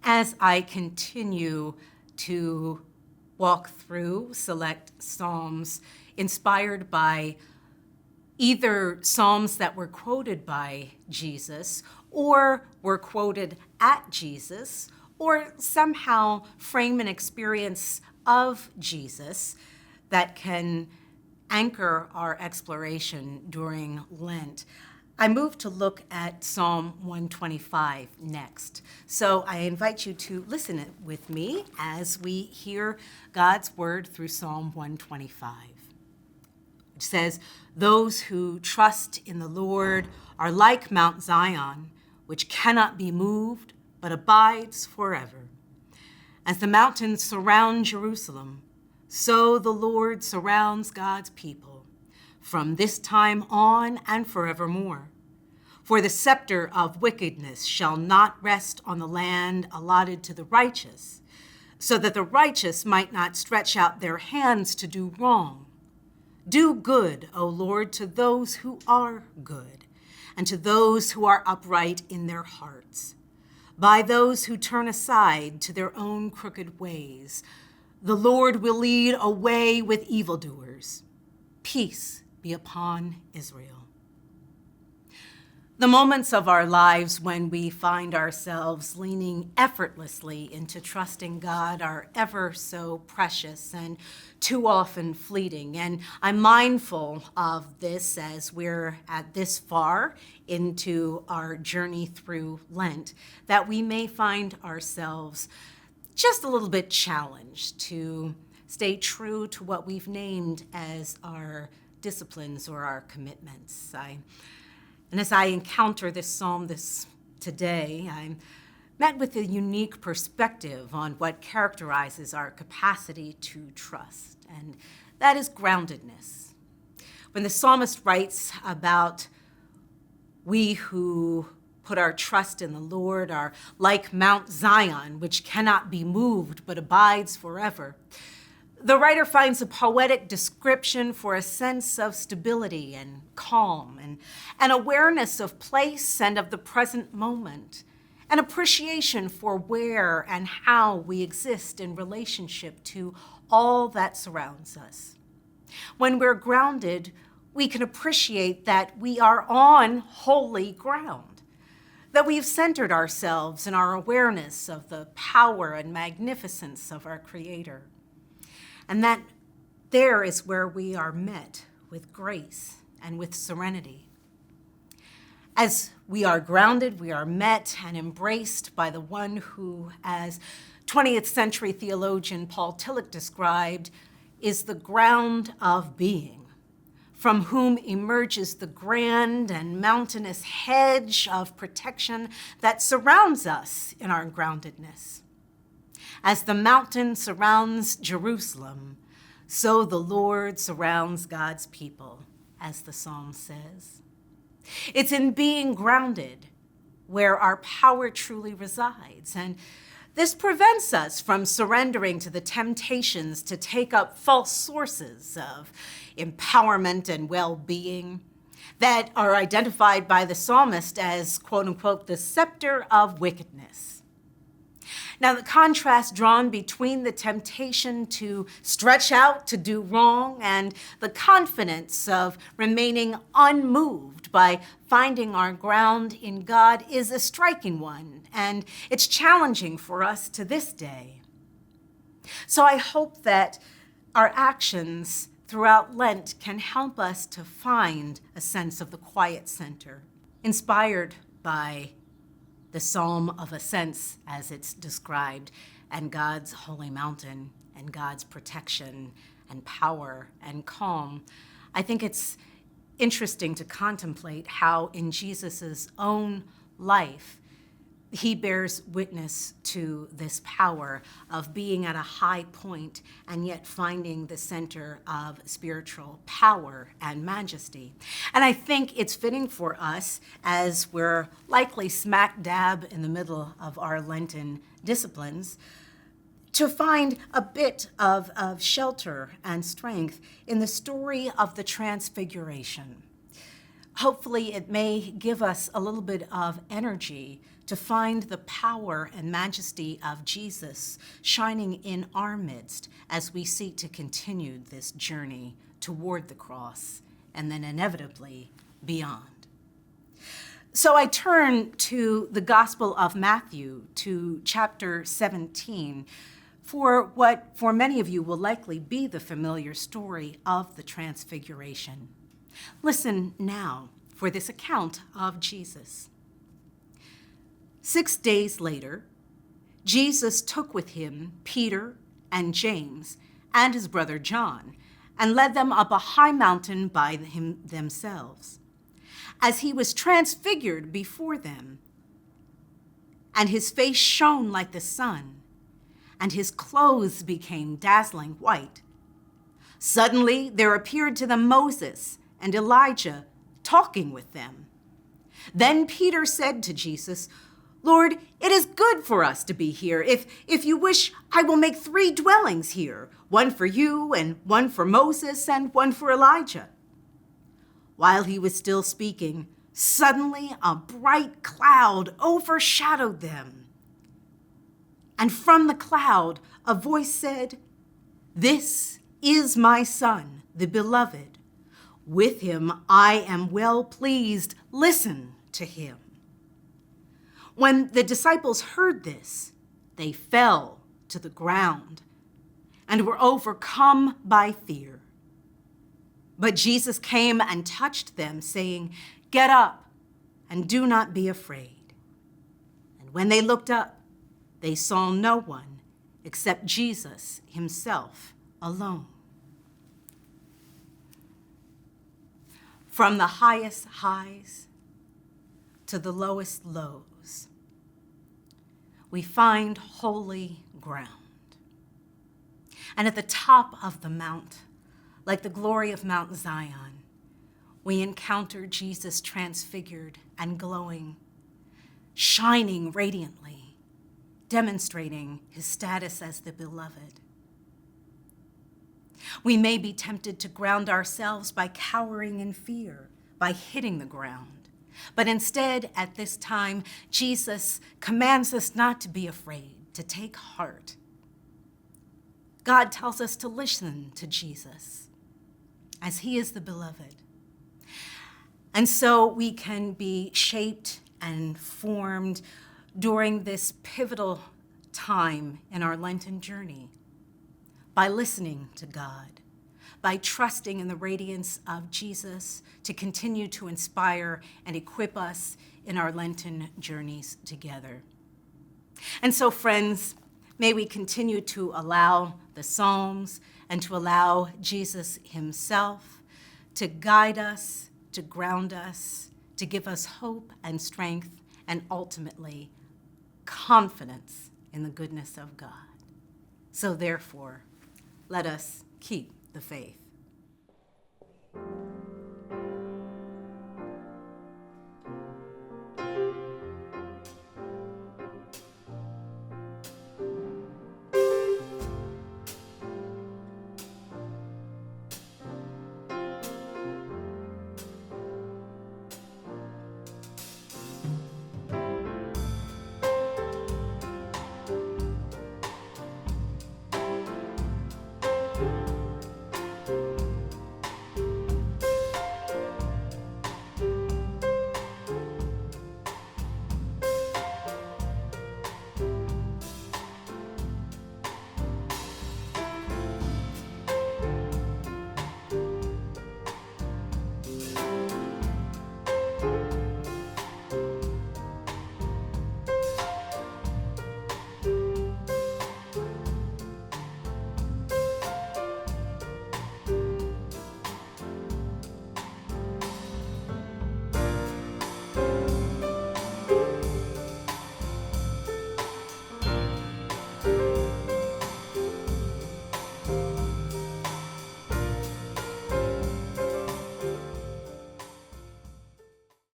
as I continue to walk through select Psalms inspired by either Psalms that were quoted by Jesus or were quoted at Jesus, or somehow frame an experience of Jesus that can anchor our exploration during Lent. I move to look at Psalm 125 next. So I invite you to listen with me as we hear God's word through Psalm 125. Which says, "Those who trust in the Lord are like Mount Zion, which cannot be moved, but abides forever. As the mountains surround Jerusalem, so the Lord surrounds God's people, from this time on and forevermore. For the scepter of wickedness shall not rest on the land allotted to the righteous, so that the righteous might not stretch out their hands to do wrong. Do good, O Lord, to those who are good, and to those who are upright in their hearts. By those who turn aside to their own crooked ways, the Lord will lead away with evildoers. Peace be upon Israel." The moments of our lives when we find ourselves leaning effortlessly into trusting God are ever so precious and too often fleeting. And I'm mindful of this as we're at this far into our journey through Lent, that we may find ourselves just a little bit challenged to stay true to what we've named as our disciplines or our commitments. And as I encounter this psalm today, I'm met with a unique perspective on what characterizes our capacity to trust, and that is groundedness. When the psalmist writes about we who put our trust in the Lord are like Mount Zion, which cannot be moved but abides forever, the writer finds a poetic description for a sense of stability and calm and an awareness of place and of the present moment, an appreciation for where and how we exist in relationship to all that surrounds us. When we're grounded, we can appreciate that we are on holy ground, that we've centered ourselves in our awareness of the power and magnificence of our Creator. And that there is where we are met with grace and with serenity. As we are grounded, we are met and embraced by the one who, as 20th century theologian Paul Tillich described, is the ground of being, from whom emerges the grand and mountainous hedge of protection that surrounds us in our groundedness. As the mountain surrounds Jerusalem, so the Lord surrounds God's people, as the psalm says. It's in being grounded where our power truly resides, and this prevents us from surrendering to the temptations to take up false sources of empowerment and well-being that are identified by the psalmist as, quote unquote, the scepter of wickedness. Now, the contrast drawn between the temptation to stretch out to do wrong and the confidence of remaining unmoved by finding our ground in God is a striking one, and it's challenging for us to this day. So I hope that our actions throughout Lent can help us to find a sense of the quiet center, inspired by the Psalm of Ascents, as it's described, and God's holy mountain, and God's protection, and power, and calm. I think it's interesting to contemplate how in Jesus' own life, he bears witness to this power of being at a high point and yet finding the center of spiritual power and majesty. And I think it's fitting for us, as we're likely smack dab in the middle of our Lenten disciplines, to find a bit of shelter and strength in the story of the Transfiguration, Hopefully, it may give us a little bit of energy to find the power and majesty of Jesus shining in our midst as we seek to continue this journey toward the cross and then inevitably beyond. So I turn to the Gospel of Matthew, to chapter 17, for what for many of you will likely be the familiar story of the Transfiguration. Listen now for this account of Jesus. 6 days later, Jesus took with him Peter and James and his brother John and led them up a high mountain by themselves. As he was transfigured before them, and his face shone like the sun, and his clothes became dazzling white. Suddenly there appeared to them Moses and Elijah talking with them. Then Peter said to Jesus, "Lord, it is good for us to be here. If you wish, I will make 3 dwellings here, one for you and one for Moses and one for Elijah." While he was still speaking, suddenly a bright cloud overshadowed them. And from the cloud, a voice said, "This is my Son, the beloved. With him I am well pleased. Listen to him." When the disciples heard this, they fell to the ground and were overcome by fear. But Jesus came and touched them, saying, "Get up and do not be afraid." And when they looked up, they saw no one except Jesus himself alone. From the highest highs to the lowest lows, we find holy ground. And at the top of the mount, like the glory of Mount Zion, we encounter Jesus transfigured and glowing, shining radiantly, demonstrating his status as the beloved. We may be tempted to ground ourselves by cowering in fear, by hitting the ground. But instead, at this time, Jesus commands us not to be afraid, to take heart. God tells us to listen to Jesus, as he is the beloved. And so we can be shaped and formed during this pivotal time in our Lenten journey by listening to God, by trusting in the radiance of Jesus to continue to inspire and equip us in our Lenten journeys together. And so, friends, may we continue to allow the Psalms and to allow Jesus himself to guide us, to ground us, to give us hope and strength, and ultimately confidence in the goodness of God. So therefore, let us keep the faith.